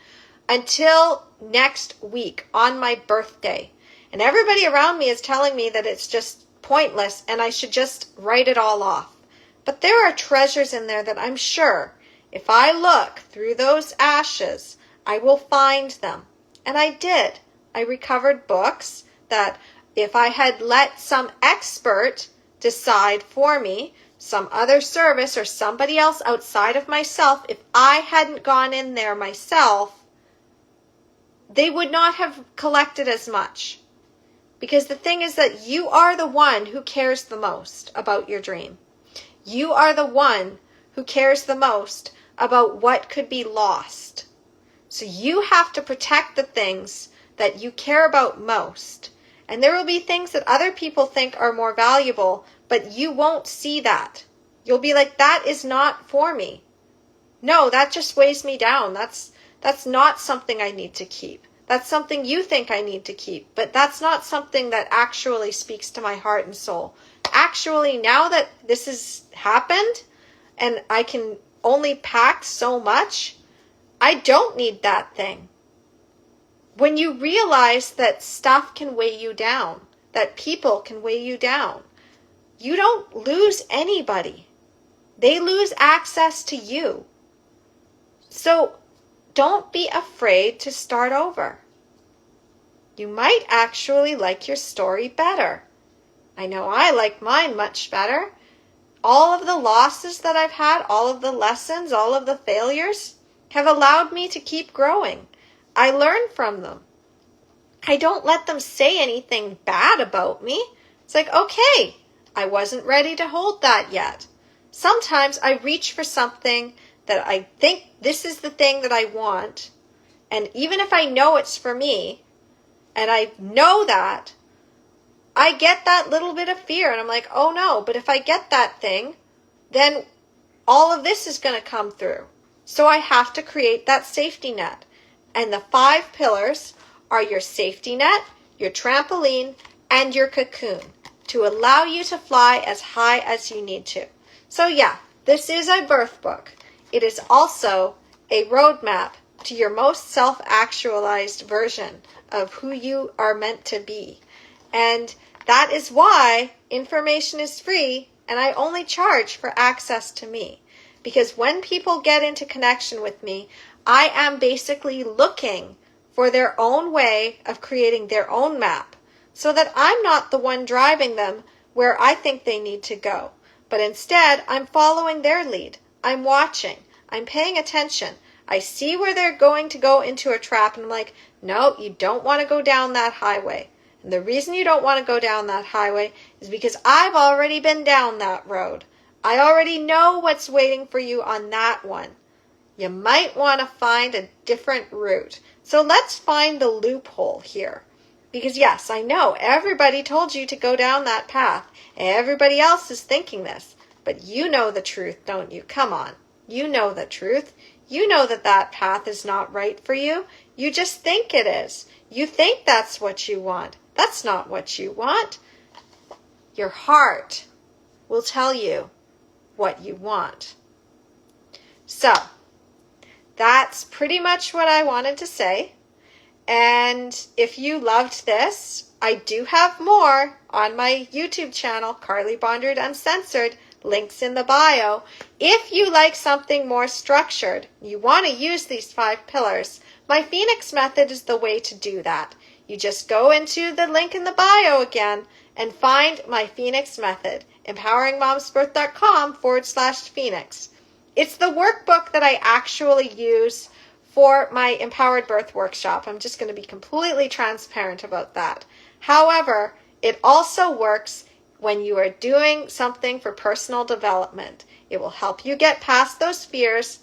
until next week on my birthday. And everybody around me is telling me that it's just pointless and I should just write it all off. But there are treasures in there that I'm sure if I look through those ashes, I will find them. And I did. I recovered books that if I had let some expert decide for me, some other service or somebody else outside of myself, if I hadn't gone in there myself, they would not have collected as much. Because the thing is that you are the one who cares the most about your dream. You are the one who cares the most about what could be lost. So you have to protect the things that you care about most. And there will be things that other people think are more valuable, but you won't see that. You'll be like, that is not for me. No, that just weighs me down. That's not something I need to keep. That's something you think I need to keep, but that's not something that actually speaks to my heart and soul. Actually, now that this has happened and I can only pack so much, I don't need that thing. When you realize that stuff can weigh you down, that people can weigh you down, you don't lose anybody. They lose access to you. So don't be afraid to start over. You might actually like your story better. I know I like mine much better. All of the losses that I've had, all of the lessons, all of the failures have allowed me to keep growing. I learn from them. I don't let them say anything bad about me. It's like, okay, I wasn't ready to hold that yet. Sometimes I reach for something that I think this is the thing that I want. And even if I know it's for me, and I know that, I get that little bit of fear. And I'm like, oh no, but if I get that thing, then all of this is going to come through. So I have to create that safety net. And the 5 pillars are your safety net, your trampoline, and your cocoon to allow you to fly as high as you need to. So yeah, this is a birth book. It is also a roadmap to your most self-actualized version of who you are meant to be. And that is why information is free and I only charge for access to me. Because when people get into connection with me, I am basically looking for their own way of creating their own map so that I'm not the one driving them where I think they need to go. But instead, I'm following their lead. I'm watching. I'm paying attention. I see where they're going to go into a trap and I'm like, no, you don't want to go down that highway. And the reason you don't want to go down that highway is because I've already been down that road. I already know what's waiting for you on that one. You might want to find a different route. So let's find the loophole here. Because yes, I know everybody told you to go down that path. Everybody else is thinking this. But you know the truth, don't you? Come on. You know the truth. You know that that path is not right for you. You just think it is. You think that's what you want. That's not what you want. Your heart will tell you what you want. So, that's pretty much what I wanted to say. And if you loved this, I do have more on my YouTube channel, Carly Bondred Uncensored. Links in the bio. If you like something more structured, you want to use these 5 pillars, my Phoenix method is the way to do that. You just go into the link in the bio again and find my Phoenix method, empoweringmomsbirth.com/Phoenix. It's the workbook that I actually use for my Empowered Birth workshop. I'm just going to be completely transparent about that. However, it also works when you are doing something for personal development. It will help you get past those fears,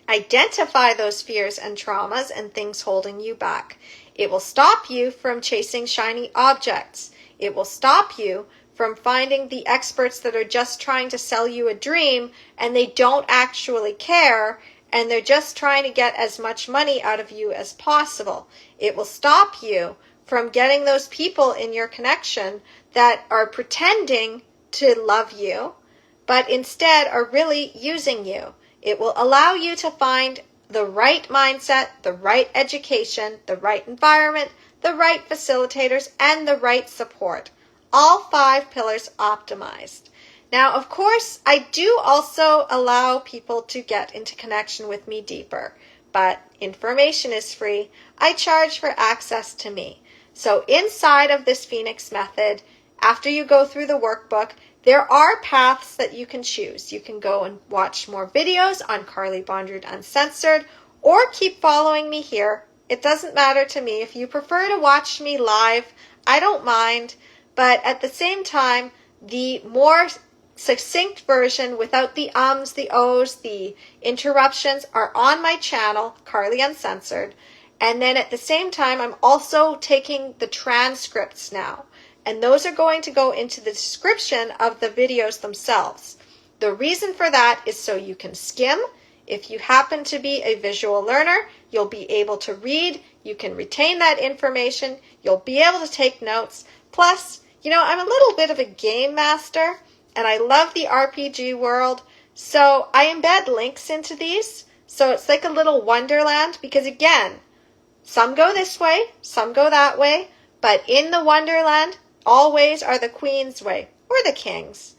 identify those fears and traumas and things holding you back. It will stop you from chasing shiny objects. It will stop you from finding the experts that are just trying to sell you a dream and they don't actually care and they're just trying to get as much money out of you as possible. It will stop you from getting those people in your connection that are pretending to love you, but instead are really using you. It will allow you to find the right mindset, the right education, the right environment, the right facilitators, and the right support. All 5 pillars optimized. Now, of course, I do also allow people to get into connection with me deeper, but information is free. I charge for access to me. So inside of this Phoenix method, after you go through the workbook, there are paths that you can choose. You can go and watch more videos on Carly Bondrewd Uncensored or keep following me here. It doesn't matter to me. If you prefer to watch me live, I don't mind. But at the same time, the more succinct version without the ums, the ohs, the interruptions are on my channel, Carly Uncensored. And then at the same time, I'm also taking the transcripts now. And those are going to go into the description of the videos themselves. The reason for that is so you can skim. If you happen to be a visual learner, you'll be able to read. You can retain that information. You'll be able to take notes. Plus, I'm a little bit of a game master, and I love the RPG world. So I embed links into these. So it's like a little wonderland because, again, some go this way, some go that way. But in the wonderland, all ways are the queen's way, or the king's.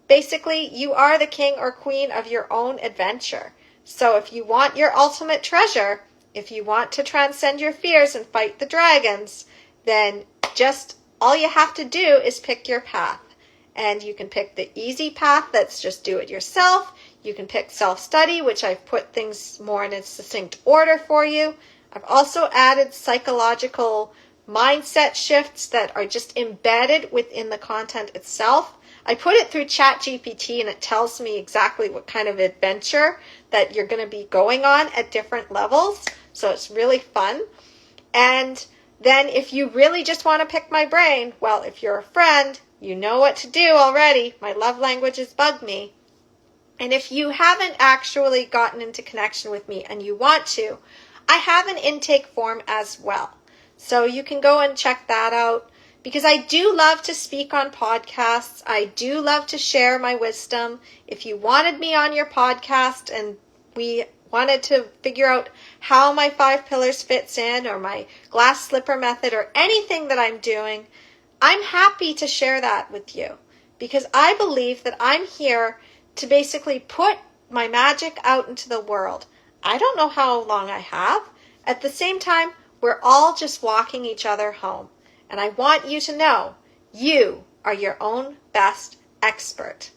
Basically, you are the king or queen of your own adventure. So if you want your ultimate treasure, if you want to transcend your fears and fight the dragons, then just all you have to do is pick your path. And you can pick the easy path that's just do it yourself. You can pick self-study, which I've put things more in a succinct order for you. I've also added psychological mindset shifts that are just embedded within the content itself. I put it through ChatGPT and it tells me exactly what kind of adventure that you're going to be going on at different levels. So it's really fun. And then if you really just want to pick my brain, well, if you're a friend, you know what to do already. My love languages bug me. And if you haven't actually gotten into connection with me and you want to, I have an intake form as well. So you can go and check that out because I do love to speak on podcasts. I do love to share my wisdom. If you wanted me on your podcast and we wanted to figure out how my 5 pillars fits in or my glass slipper method or anything that I'm doing, I'm happy to share that with you because I believe that I'm here to basically put my magic out into the world. I don't know how long I have. At the same time, we're all just walking each other home. And I want you to know you are your own best expert.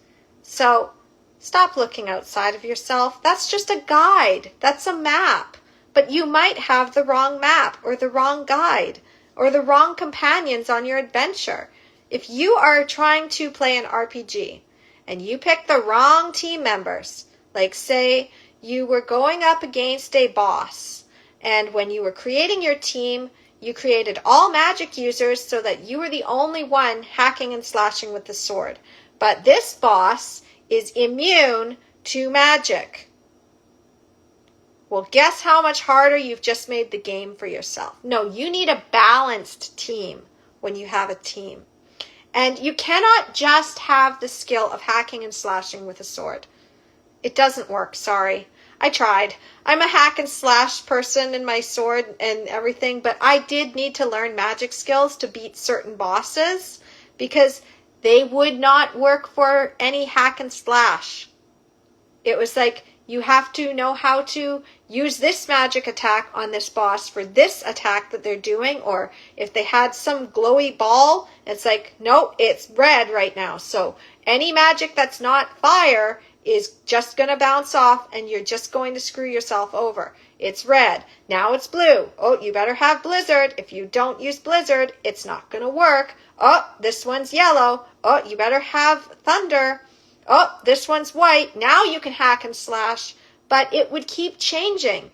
So stop looking outside of yourself. That's just a guide. That's a map. But you might have the wrong map or the wrong guide or the wrong companions on your adventure. If you are trying to play an RPG and you pick the wrong team members, like say you were going up against a boss, and when you were creating your team, you created all magic users so that you were the only one hacking and slashing with the sword. But this boss is immune to magic. Well, guess how much harder you've just made the game for yourself. No, you need a balanced team when you have a team. And you cannot just have the skill of hacking and slashing with a sword. It doesn't work, sorry. I tried. I'm a hack and slash person in my sword and everything, but I did need to learn magic skills to beat certain bosses because they would not work for any hack and slash. It was like, you have to know how to use this magic attack on this boss for this attack that they're doing, or if they had some glowy ball, it's like, nope, it's red right now. So any magic that's not fire is just going to bounce off and you're just going to screw yourself over. It's red. Now it's blue. Oh, you better have Blizzard. If you don't use Blizzard, it's not going to work. Oh, this one's yellow. Oh, you better have Thunder. Oh, this one's white. Now you can hack and slash. But it would keep changing.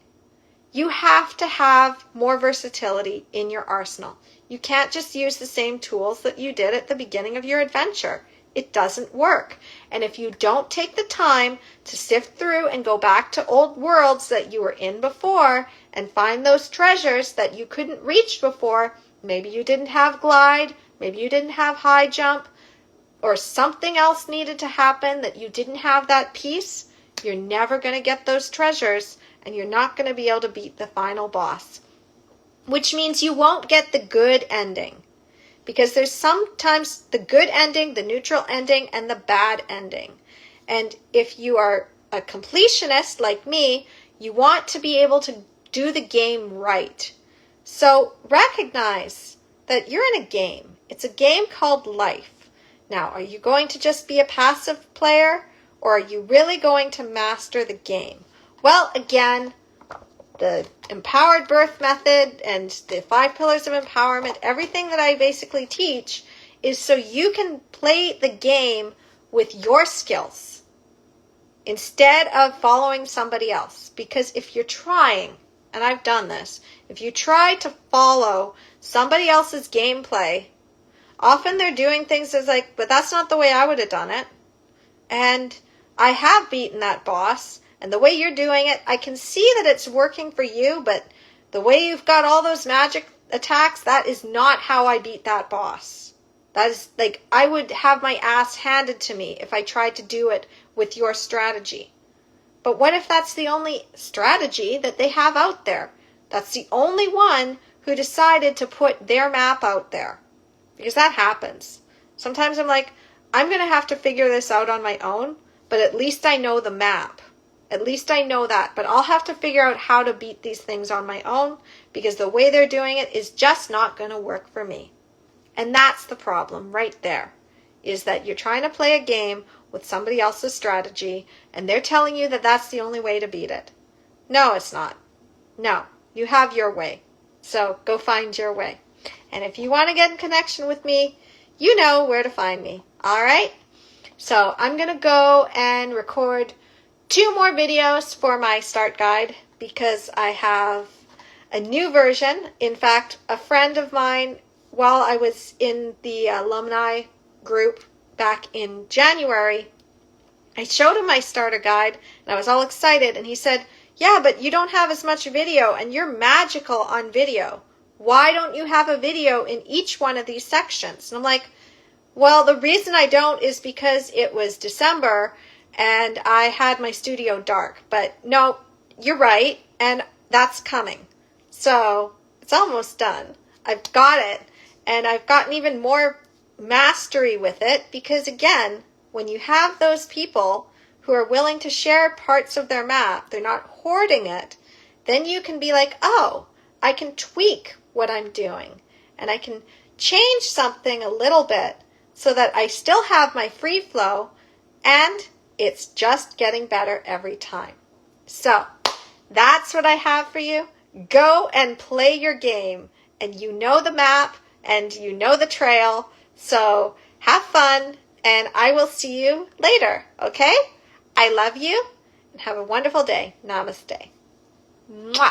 You have to have more versatility in your arsenal. You can't just use the same tools that you did at the beginning of your adventure. It doesn't work. And if you don't take the time to sift through and go back to old worlds that you were in before and find those treasures that you couldn't reach before, maybe you didn't have glide, maybe you didn't have high jump, or something else needed to happen that you didn't have that piece, you're never going to get those treasures and you're not going to be able to beat the final boss. Which means you won't get the good ending. Because there's sometimes the good ending, the neutral ending, and the bad ending. And if you are a completionist like me, you want to be able to do the game right. So recognize that you're in a game. It's a game called life. Now, are you going to just be a passive player, or are you really going to master the game? Well, again, the empowered birth method and the 5 pillars of empowerment, everything that I basically teach is so you can play the game with your skills instead of following somebody else. Because if you're trying, and I've done this, if you try to follow somebody else's gameplay, often they're doing things as like, but that's not the way I would have done it. And I have beaten that boss. And the way you're doing it, I can see that it's working for you, but the way you've got all those magic attacks, that is not how I beat that boss. That is like, I would have my ass handed to me if I tried to do it with your strategy. But what if that's the only strategy that they have out there? That's the only one who decided to put their map out there. Because that happens. Sometimes I'm like, I'm going to have to figure this out on my own, but at least I know the map. At least I know that, but I'll have to figure out how to beat these things on my own because the way they're doing it is just not going to work for me. And that's the problem right there, is that you're trying to play a game with somebody else's strategy and they're telling you that that's the only way to beat it. No, it's not. No, you have your way. So go find your way. And if you want to get in connection with me, you know where to find me. All right? So I'm going to go and record 2 more videos for my start guide because I have a new version. In fact, a friend of mine, while I was in the alumni group back in January, I showed him my starter guide and I was all excited and he said, yeah, but you don't have as much video and you're magical on video. Why don't you have a video in each one of these sections? And I'm like, well, the reason I don't is because it was December and I had my studio dark. But no, you're right, and that's coming. So it's almost done. I've got it, and I've gotten even more mastery with it because, again, when you have those people who are willing to share parts of their map, they're not hoarding it, then you can be like, oh, I can tweak what I'm doing, and I can change something a little bit so that I still have my free flow, and it's just getting better every time. So that's what I have for you. Go and play your game. And you know the map and you know the trail. So have fun and I will see you later. Okay? I love you and have a wonderful day. Namaste. Mwah.